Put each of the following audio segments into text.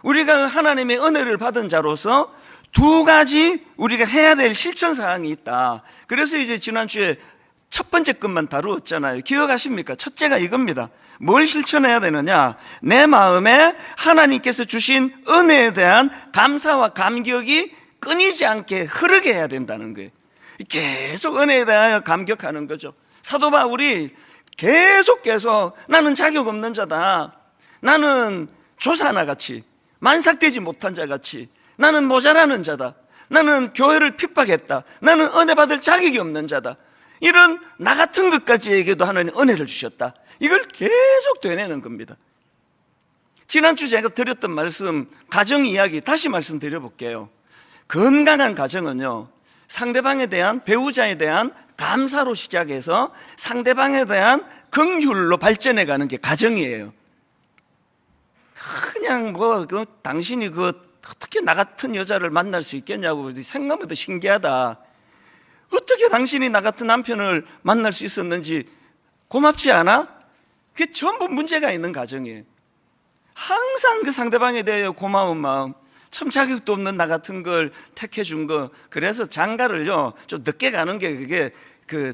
우리가 하나님의 은혜를 받은 자로서 두 가지 우리가 해야 될 실천 사항이 있다. 그래서 이제 지난주에 첫 번째 것만 다루었잖아요. 기억하십니까? 첫째가 이겁니다. 뭘 실천해야 되느냐? 내 마음에 하나님께서 주신 은혜에 대한 감사와 감격이 끊이지 않게 흐르게 해야 된다는 거예요. 계속 은혜에 대하여 감격하는 거죠. 사도 바울이 계속 나는 자격 없는 자다, 나는 조사나같이 만삭되지 못한 자같이, 나는 모자라는 자다, 나는 교회를 핍박했다, 나는 은혜 받을 자격이 없는 자다, 이런 나 같은 것까지에게도 하나님 은혜를 주셨다. 이걸 계속 되뇌는 겁니다. 지난주 제가 드렸던 말씀, 가정 이야기 다시 말씀드려 볼게요. 건강한 가정은요, 상대방에 대한, 배우자에 대한 감사로 시작해서 상대방에 대한 긍휼로 발전해 가는 게 가정이에요. 그냥 당신이 어떻게 나 같은 여자를 만날 수 있겠냐고 생각해도 신기하다. 어떻게 당신이 나 같은 남편을 만날 수 있었는지 고맙지 않아? 그게 전부 문제가 있는 가정이에요. 항상 그 상대방에 대해 고마운 마음, 참 자격도 없는 나 같은 걸 택해 준 거. 그래서 장가를요 좀 늦게 가는 게 그게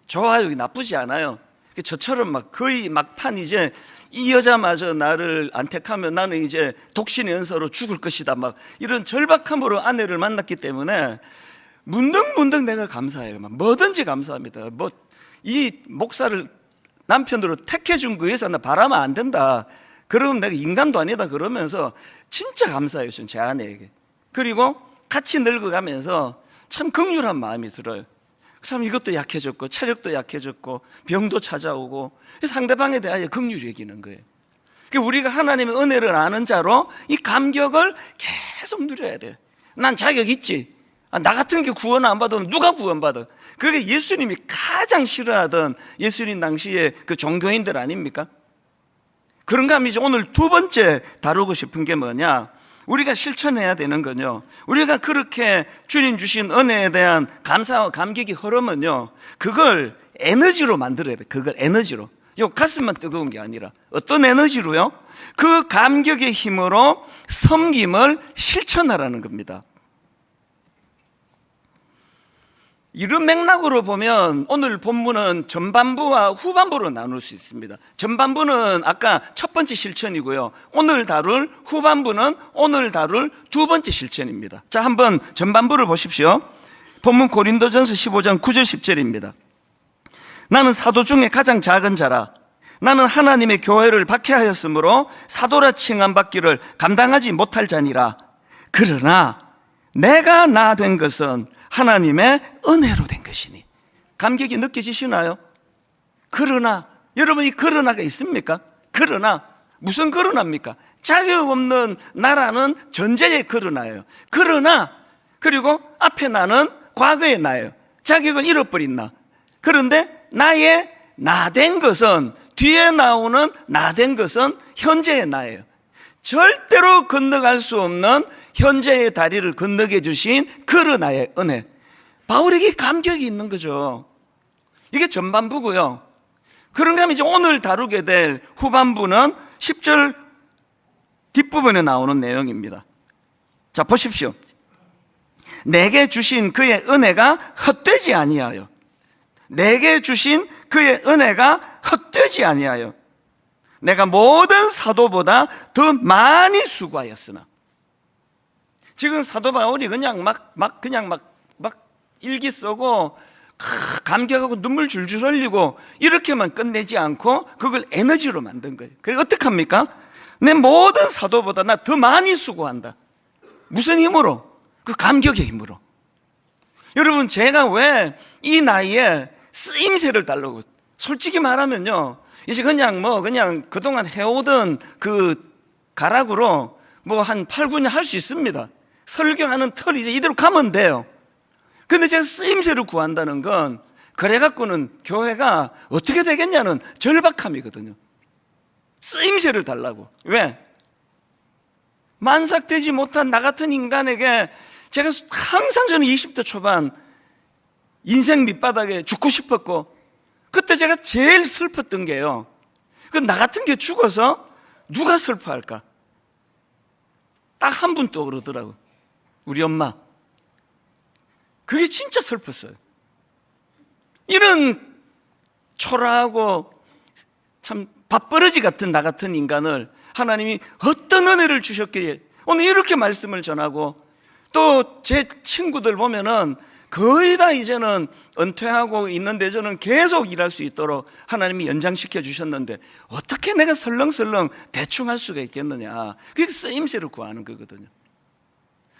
좋아요, 나쁘지 않아요. 저처럼 거의 막판 이제 이 여자마저 나를 안 택하면 나는 이제 독신의 연서로 죽을 것이다, 이런 절박함으로 아내를 만났기 때문에 문득문득 내가 감사해요. 뭐든지 감사합니다. 이 목사를 남편으로 택해 준 거에서 나 바라면 안 된다, 그러면 내가 인간도 아니다, 그러면서 진짜 감사해요, 제 아내에게. 그리고 같이 늙어가면서 참 긍휼한 마음이 들어요. 참 이것도 약해졌고 체력도 약해졌고 병도 찾아오고 상대방에 대하여 긍휼히 여기는 거예요. 우리가 하나님의 은혜를 아는 자로 이 감격을 계속 누려야 돼요. 난 자격 있지, 나 같은 게 구원 안 받으면 누가 구원받아? 그게 예수님이 가장 싫어하던 예수님 당시의 그 종교인들 아닙니까? 그런가 하면 이제 오늘 두 번째 다루고 싶은 게 뭐냐, 우리가 실천해야 되는 건요, 우리가 그렇게 주님 주신 은혜에 대한 감사와 감격이 흐르면요, 그걸 에너지로 만들어야 돼. 그걸 에너지로. 가슴만 뜨거운 게 아니라 어떤 에너지로요? 그 감격의 힘으로 섬김을 실천하라는 겁니다. 이런 맥락으로 보면 오늘 본문은 전반부와 후반부로 나눌 수 있습니다. 전반부는 아까 첫 번째 실천이고요, 오늘 다룰 후반부는 오늘 다룰 두 번째 실천입니다. 자, 한번 전반부를 보십시오. 본문 고린도전서 15장 9절 10절입니다. 나는 사도 중에 가장 작은 자라. 나는 하나님의 교회를 박해하였으므로 사도라 칭함받기를 감당하지 못할 자니라. 그러나 내가 나 된 것은 하나님의 은혜로 된 것이니. 감격이 느껴지시나요? 그러나, 여러분 이 그러나가 있습니까? 그러나, 무슨 그러나입니까? 자격 없는 나라는 전제의 그러나예요. 그러나, 그리고 앞에 나는 과거의 나예요. 자격을 잃어버린 나. 그런데 나의 나 된 것은, 뒤에 나오는 나 된 것은 현재의 나예요. 절대로 건너갈 수 없는 현재의 다리를 건너게 주신 그러나의 은혜. 바울에게 감격이 있는 거죠. 이게 전반부고요. 그런가 하면 이제 오늘 다루게 될 후반부는 10절 뒷부분에 나오는 내용입니다. 자, 보십시오. 내게 주신 그의 은혜가 헛되지 아니하여. 내게 주신 그의 은혜가 헛되지 아니하여. 내가 모든 사도보다 더 많이 수고하였으나. 지금 사도 바울이 그냥 일기 쓰고 감격하고 눈물 줄줄 흘리고 이렇게만 끝내지 않고 그걸 에너지로 만든 거예요. 그리고 어떻게 합니까? 내 모든 사도보다 나 더 많이 수고한다. 무슨 힘으로? 그 감격의 힘으로. 여러분, 제가 왜 이 나이에 쓰임새를 달라고, 솔직히 말하면요, 이제 그냥 그동안 해오던 그 가락으로 한 8, 9년 할 수 있습니다. 설교하는 털이 이제 이대로 가면 돼요. 근데 제가 쓰임새를 구한다는 건 그래갖고는 교회가 어떻게 되겠냐는 절박함이거든요. 쓰임새를 달라고. 왜? 만삭되지 못한 나 같은 인간에게 제가 항상 저는 20대 초반 인생 밑바닥에 죽고 싶었고, 그때 제가 제일 슬펐던 게요, 그 나 같은 게 죽어서 누가 슬퍼할까? 한 분 떠오르더라고. 우리 엄마. 그게 진짜 슬펐어요. 이런 초라하고 참 밥버러지 같은 나 같은 인간을 하나님이 어떤 은혜를 주셨기에 오늘 이렇게 말씀을 전하고, 또 제 친구들 보면은 거의 다 이제는 은퇴하고 있는데 저는 계속 일할 수 있도록 하나님이 연장시켜 주셨는데 어떻게 내가 설렁설렁 대충 할 수가 있겠느냐. 그게 쓰임새를 구하는 거거든요.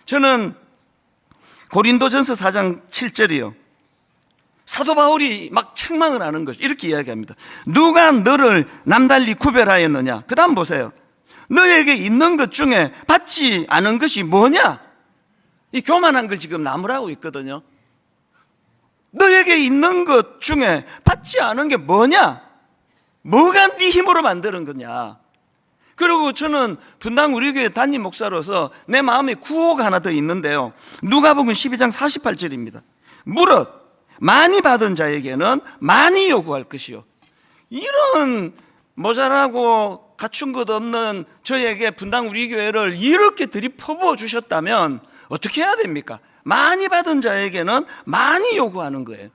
저는 고린도전서 4장 7절이요, 사도 바울이 막 책망을 하는 것이 이렇게 이야기합니다. 누가 너를 남달리 구별하였느냐. 그 다음 보세요. 너에게 있는 것 중에 받지 않은 것이 뭐냐. 이 교만한 걸 지금 나무라고 있거든요. 너에게 있는 것 중에 받지 않은 게 뭐냐? 뭐가 네 힘으로 만드는 거냐? 그리고 저는 분당 우리 교회 담임 목사로서 내 마음에 구호가 하나 더 있는데요, 누가복음 12장 48절입니다. 무릇 많이 받은 자에게는 많이 요구할 것이요. 이런 모자라고 갖춘 것 없는 저에게 분당 우리 교회를 이렇게 들이퍼부어 주셨다면 어떻게 해야 됩니까? 많이 받은 자에게는 많이 요구하는 거예요.